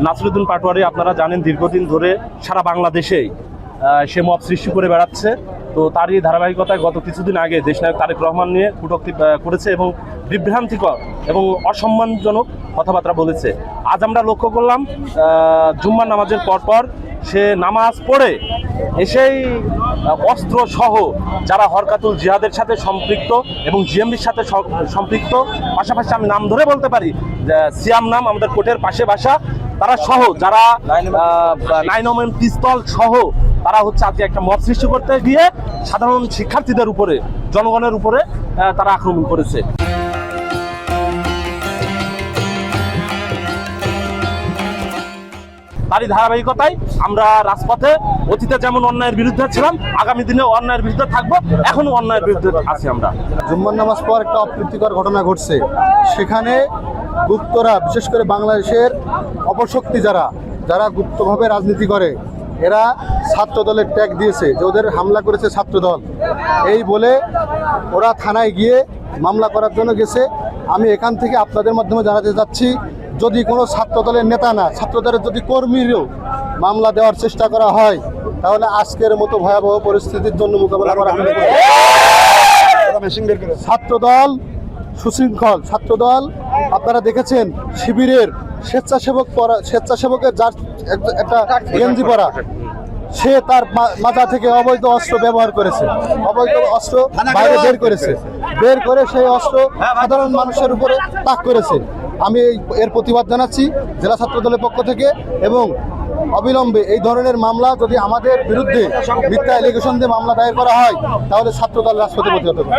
নাসিরউদ্দিন পাটোয়ারি আপনারা জানেন দীর্ঘদিন ধরে সারা বাংলাদেশেই সে মব সৃষ্টি করে বেড়াচ্ছে। তো তারই ধারাবাহিকতায় গত কিছুদিন আগে দেশনায়ক তারেক রহমান নিয়ে কটূক্তি করেছে এবং বিভ্রান্তিকর এবং অসম্মানজনক কথাবার্তা বলেছে। আজ আমরা লক্ষ্য করলাম জুম্মার নামাজের পরপর সে নামাজ পড়ে এসেই অস্ত্র সহ যারা হরকাতুল জিহাদের সাথে সম্পৃক্ত এবং জিএমবির সাথে সম্পৃক্ত, পাশাপাশি আমি নাম ধরে বলতে পারি সিয়াম নাম আমাদের কোর্টের পাশে বাসা, তারা সহ যারা 9mm পিস্তল সহ তারা হচ্ছে আজকে একটা মব সৃষ্টি করতে গিয়ে সাধারণ শিক্ষার্থীদের উপরে, জনগণের উপরে তারা আক্রমণ করেছে। তারই ধারাবাহিকতায় আমরা রাজপথে অতীতে যেমন অন্যায়ের বিরুদ্ধে ছিলাম, আগামী দিনে অন্যায়ের বিরুদ্ধে থাকবো, এখনো অন্যায়ের বিরুদ্ধে আছি আমরা। জুম্মার নামাজ পর একটা অপ্রীতিকর ঘটনা ঘটছে। সেখানে গুপ্তরা, বিশেষ করে বাংলাদেশের অপশক্তি যারা গুপ্তভাবে রাজনীতি করে, এরা ছাত্র দলের ট্যাগ দিয়েছে যে ওদের হামলা করেছে ছাত্রদল, এই বলে ওরা থানায় গিয়ে মামলা করার জন্য গেছে। আমি এখান থেকে আপনাদের মাধ্যমে জানাতে চাচ্ছি, যদি কোনো ছাত্র দলের নেতা না, ছাত্র দলের যদি কর্মীরও মামলা দেওয়ার চেষ্টা করা হয়, তাহলে আজকের মতো ভয়াবহ পরিস্থিতির জন্য মোকাবেলা করা হবে। ছাত্রদল সুশৃঙ্খল, ছাত্রদল আপনারা দেখেছেন শিবিরের স্বেচ্ছাসেবকের যার একটা গেঞ্জি পরা, সে তার মাথা থেকে অবৈধ অস্ত্র ব্যবহার করেছে, অবৈধ অস্ত্র বাইরে বের করে সেই অস্ত্র সাধারণ মানুষের উপরে তাক করেছে। আমি এর প্রতিবাদ জানাচ্ছি জেলা ছাত্র দলের পক্ষ থেকে, এবং অবিলম্বে এই ধরনের মামলা যদি আমাদের বিরুদ্ধে মিথ্যা অ্যালিগেশন দিয়ে মামলা দায়ের করা হয়, তাহলে ছাত্র দল রাজপথে প্রতিহত করবে।